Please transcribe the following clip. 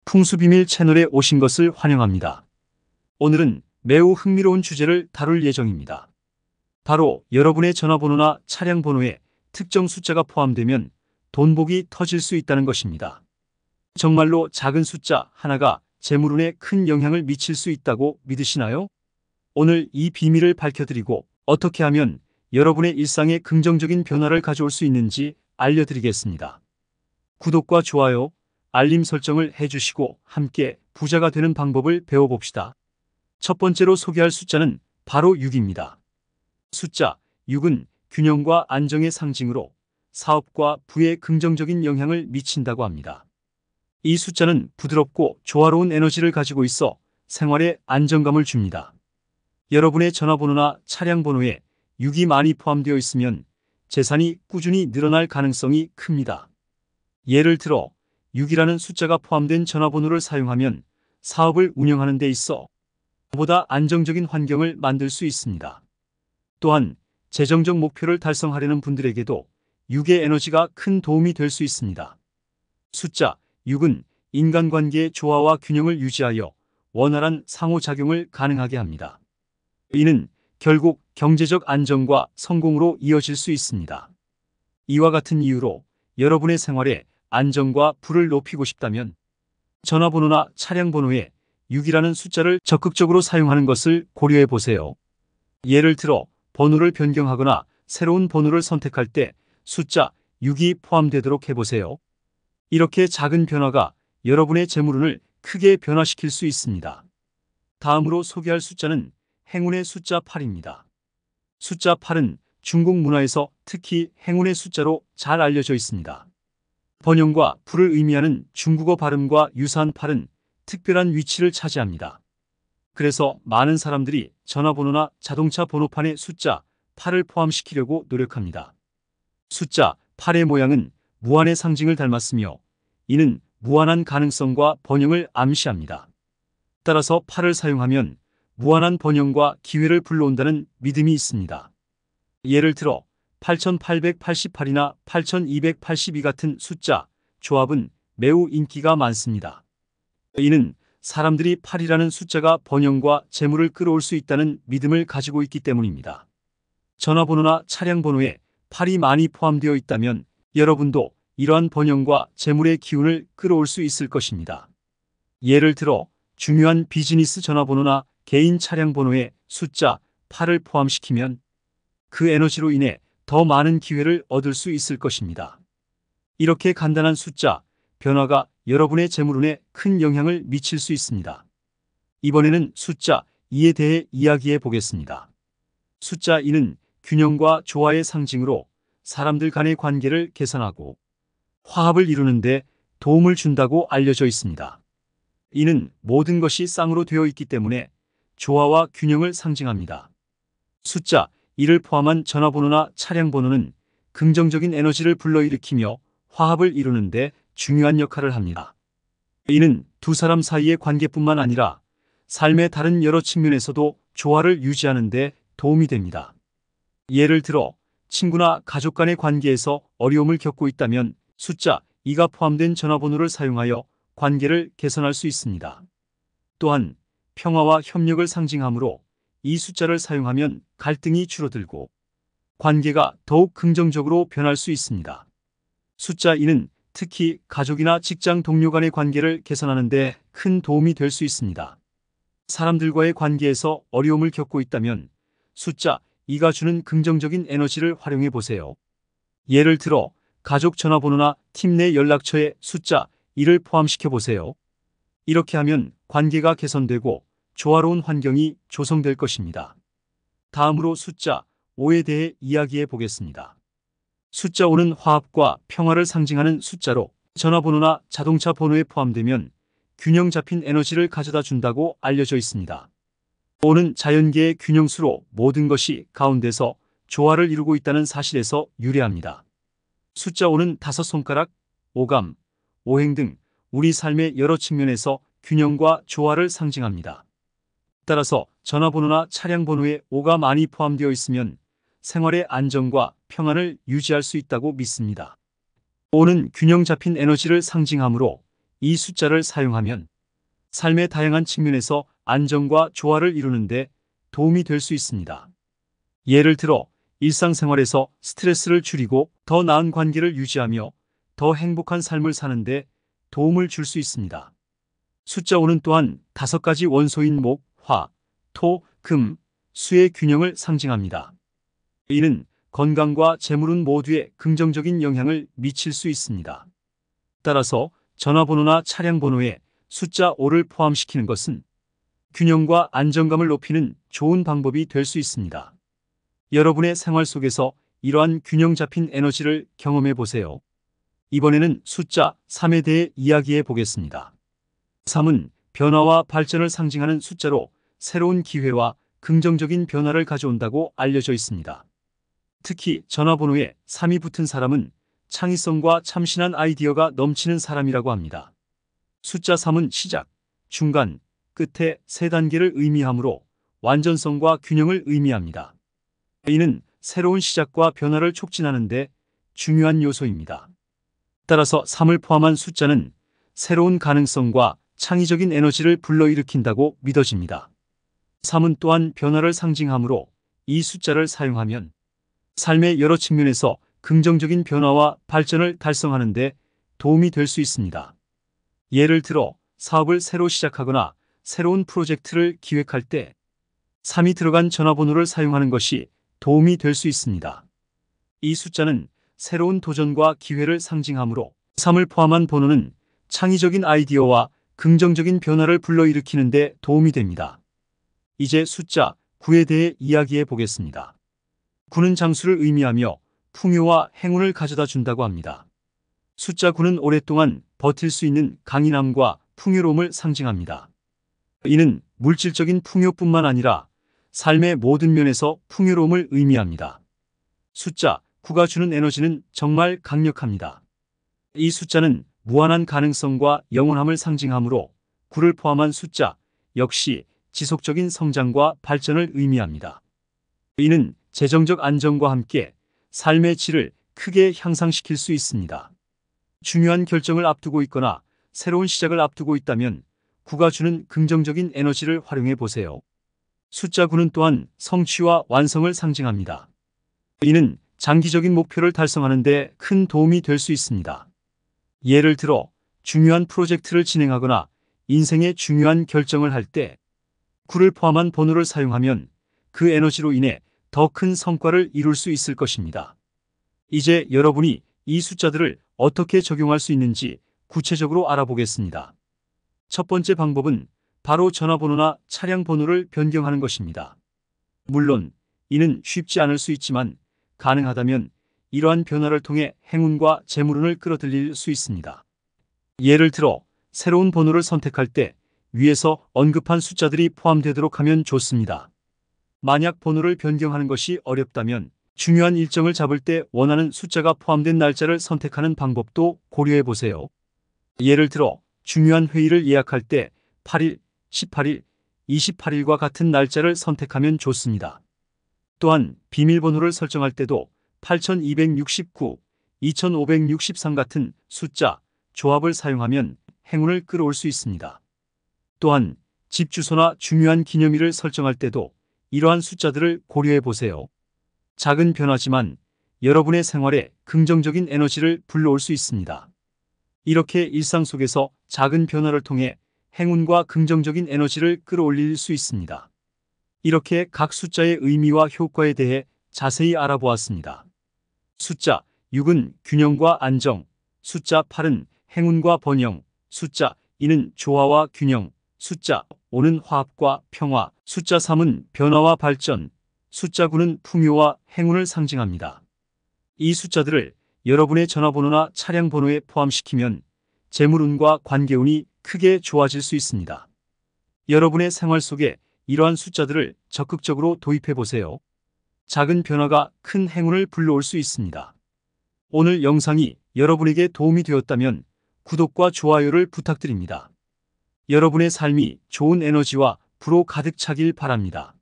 풍수비밀 채널에 오신 것을 환영합니다. 오늘은 매우 흥미로운 주제를 다룰 예정입니다. 바로 여러분의 전화번호나 차량 번호에 특정 숫자가 포함되면 돈복이 터질 수 있다는 것입니다. 정말로 작은 숫자 하나가 재물운에 큰 영향을 미칠 수 있다고 믿으시나요? 오늘 이 비밀을 밝혀드리고 어떻게 하면 여러분의 일상에 긍정적인 변화를 가져올 수 있는지 알려드리겠습니다. 구독과 좋아요, 알림 설정을 해주시고 함께 부자가 되는 방법을 배워봅시다. 첫 번째로 소개할 숫자는 바로 6입니다. 숫자 6은 균형과 안정의 상징으로 사업과 부에 긍정적인 영향을 미친다고 합니다. 이 숫자는 부드럽고 조화로운 에너지를 가지고 있어 생활에 안정감을 줍니다. 여러분의 전화번호나 차량 번호에 6이 많이 포함되어 있으면 재산이 꾸준히 늘어날 가능성이 큽니다. 예를 들어 6이라는 숫자가 포함된 전화번호를 사용하면 사업을 운영하는 데 있어 보다 안정적인 환경을 만들 수 있습니다. 또한 재정적 목표를 달성하려는 분들에게도 6의 에너지가 큰 도움이 될 수 있습니다. 숫자 6은 인간관계의 조화와 균형을 유지하여 원활한 상호작용을 가능하게 합니다. 이는 결국 경제적 안정과 성공으로 이어질 수 있습니다. 이와 같은 이유로 여러분의 생활에 안정과 부를 높이고 싶다면 전화번호나 차량 번호에 6이라는 숫자를 적극적으로 사용하는 것을 고려해 보세요. 예를 들어 번호를 변경하거나 새로운 번호를 선택할 때 숫자 6이 포함되도록 해보세요. 이렇게 작은 변화가 여러분의 재물운을 크게 변화시킬 수 있습니다. 다음으로 소개할 숫자는 행운의 숫자 8입니다. 숫자 8은 중국 문화에서 특히 행운의 숫자로 잘 알려져 있습니다. 번영과 부를 의미하는 중국어 발음과 유사한 8은 특별한 위치를 차지합니다. 그래서 많은 사람들이 전화번호나 자동차 번호판에 숫자 8을 포함시키려고 노력합니다. 숫자 8의 모양은 무한의 상징을 닮았으며 이는 무한한 가능성과 번영을 암시합니다. 따라서 8을 사용하면 무한한 번영과 기회를 불러온다는 믿음이 있습니다. 예를 들어 8888이나 8282 같은 숫자 조합은 매우 인기가 많습니다. 이는 사람들이 8이라는 숫자가 번영과 재물을 끌어올 수 있다는 믿음을 가지고 있기 때문입니다. 전화번호나 차량 번호에 8이 많이 포함되어 있다면 여러분도 이러한 번영과 재물의 기운을 끌어올 수 있을 것입니다. 예를 들어 중요한 비즈니스 전화번호나 개인 차량 번호에 숫자 8을 포함시키면 그 에너지로 인해 더 많은 기회를 얻을 수 있을 것입니다. 이렇게 간단한 숫자 변화가 여러분의 재물운에 큰 영향을 미칠 수 있습니다. 이번에는 숫자 2에 대해 이야기해 보겠습니다. 숫자 2는 균형과 조화의 상징으로 사람들 간의 관계를 개선하고 화합을 이루는 데 도움을 준다고 알려져 있습니다. 이는 모든 것이 쌍으로 되어 있기 때문에 조화와 균형을 상징합니다. 숫자 2를 포함한 전화번호나 차량 번호는 긍정적인 에너지를 불러일으키며 화합을 이루는 데 중요한 역할을 합니다. 이는 두 사람 사이의 관계뿐만 아니라 삶의 다른 여러 측면에서도 조화를 유지하는 데 도움이 됩니다. 예를 들어 친구나 가족 간의 관계에서 어려움을 겪고 있다면 숫자 2가 포함된 전화번호를 사용하여 관계를 개선할 수 있습니다. 또한 평화와 협력을 상징하므로 이 숫자를 사용하면 갈등이 줄어들고 관계가 더욱 긍정적으로 변할 수 있습니다. 숫자 2는 특히 가족이나 직장 동료 간의 관계를 개선하는 데 큰 도움이 될 수 있습니다. 사람들과의 관계에서 어려움을 겪고 있다면 숫자 2가 주는 긍정적인 에너지를 활용해 보세요. 예를 들어 가족 전화번호나 팀 내 연락처에 숫자 2를 포함시켜 보세요. 이렇게 하면 관계가 개선되고 조화로운 환경이 조성될 것입니다. 다음으로 숫자 5에 대해 이야기해 보겠습니다. 숫자 5는 화합과 평화를 상징하는 숫자로 전화번호나 자동차 번호에 포함되면 균형 잡힌 에너지를 가져다 준다고 알려져 있습니다. 5는 자연계의 균형수로 모든 것이 가운데서 조화를 이루고 있다는 사실에서 유래합니다. 숫자 5는 5손가락, 오감, 오행 등 우리 삶의 여러 측면에서 균형과 조화를 상징합니다. 따라서 전화번호나 차량 번호에 5가 많이 포함되어 있으면 생활의 안정과 평안을 유지할 수 있다고 믿습니다. 5는 균형 잡힌 에너지를 상징하므로 이 숫자를 사용하면 삶의 다양한 측면에서 안정과 조화를 이루는데 도움이 될 수 있습니다. 예를 들어 일상생활에서 스트레스를 줄이고 더 나은 관계를 유지하며 더 행복한 삶을 사는데 도움을 줄 수 있습니다. 숫자 5는 또한 5가지 원소인 목, 화, 토, 금, 수의 균형을 상징합니다. 이는 건강과 재물운 모두에 긍정적인 영향을 미칠 수 있습니다. 따라서 전화번호나 차량 번호에 숫자 5를 포함시키는 것은 균형과 안정감을 높이는 좋은 방법이 될 수 있습니다. 여러분의 생활 속에서 이러한 균형 잡힌 에너지를 경험해 보세요. 이번에는 숫자 3에 대해 이야기해 보겠습니다. 3은 변화와 발전을 상징하는 숫자로 새로운 기회와 긍정적인 변화를 가져온다고 알려져 있습니다. 특히 전화번호에 3이 붙은 사람은 창의성과 참신한 아이디어가 넘치는 사람이라고 합니다. 숫자 3은 시작, 중간, 끝에 3단계를 의미하므로 완전성과 균형을 의미합니다. 이는 새로운 시작과 변화를 촉진하는 데 중요한 요소입니다. 따라서 3을 포함한 숫자는 새로운 가능성과 창의적인 에너지를 불러일으킨다고 믿어집니다. 3은 또한 변화를 상징하므로 이 숫자를 사용하면 삶의 여러 측면에서 긍정적인 변화와 발전을 달성하는 데 도움이 될 수 있습니다. 예를 들어 사업을 새로 시작하거나 새로운 프로젝트를 기획할 때 3이 들어간 전화번호를 사용하는 것이 도움이 될 수 있습니다. 이 숫자는 새로운 도전과 기회를 상징하므로 3을 포함한 번호는 창의적인 아이디어와 긍정적인 변화를 불러일으키는 데 도움이 됩니다. 이제 숫자 9에 대해 이야기해 보겠습니다. 9는 장수를 의미하며 풍요와 행운을 가져다 준다고 합니다. 숫자 9는 오랫동안 버틸 수 있는 강인함과 풍요로움을 상징합니다. 이는 물질적인 풍요뿐만 아니라 삶의 모든 면에서 풍요로움을 의미합니다. 숫자 9가 주는 에너지는 정말 강력합니다. 이 숫자는 무한한 가능성과 영원함을 상징하므로 9를 포함한 숫자 역시 지속적인 성장과 발전을 의미합니다. 이는 재정적 안정과 함께 삶의 질을 크게 향상시킬 수 있습니다. 중요한 결정을 앞두고 있거나 새로운 시작을 앞두고 있다면 9가 주는 긍정적인 에너지를 활용해 보세요. 숫자 9는 또한 성취와 완성을 상징합니다. 이는 장기적인 목표를 달성하는 데 큰 도움이 될 수 있습니다. 예를 들어 중요한 프로젝트를 진행하거나 인생의 중요한 결정을 할 때 9를 포함한 번호를 사용하면 그 에너지로 인해 더 큰 성과를 이룰 수 있을 것입니다. 이제 여러분이 이 숫자들을 어떻게 적용할 수 있는지 구체적으로 알아보겠습니다. 첫 번째 방법은 바로 전화번호나 차량 번호를 변경하는 것입니다. 물론 이는 쉽지 않을 수 있지만 가능하다면 이러한 변화를 통해 행운과 재물운을 끌어들일 수 있습니다. 예를 들어 새로운 번호를 선택할 때 위에서 언급한 숫자들이 포함되도록 하면 좋습니다. 만약 번호를 변경하는 것이 어렵다면 중요한 일정을 잡을 때 원하는 숫자가 포함된 날짜를 선택하는 방법도 고려해 보세요. 예를 들어 중요한 회의를 예약할 때 8일, 18일, 28일과 같은 날짜를 선택하면 좋습니다. 또한 비밀번호를 설정할 때도 8269, 2563 같은 숫자, 조합을 사용하면 행운을 끌어올 수 있습니다. 또한 집 주소나 중요한 기념일을 설정할 때도 이러한 숫자들을 고려해 보세요. 작은 변화지만 여러분의 생활에 긍정적인 에너지를 불러올 수 있습니다. 이렇게 일상 속에서 작은 변화를 통해 행운과 긍정적인 에너지를 끌어올릴 수 있습니다. 이렇게 각 숫자의 의미와 효과에 대해 자세히 알아보았습니다. 숫자 6은 균형과 안정, 숫자 8은 행운과 번영, 숫자 2는 조화와 균형, 숫자 5는 화합과 평화, 숫자 3은 변화와 발전, 숫자 9는 풍요와 행운을 상징합니다. 이 숫자들을 여러분의 전화번호나 차량 번호에 포함시키면 재물운과 관계운이 크게 좋아질 수 있습니다. 여러분의 생활 속에 이러한 숫자들을 적극적으로 도입해 보세요. 작은 변화가 큰 행운을 불러올 수 있습니다. 오늘 영상이 여러분에게 도움이 되었다면 구독과 좋아요를 부탁드립니다. 여러분의 삶이 좋은 에너지와 불로 가득 차길 바랍니다.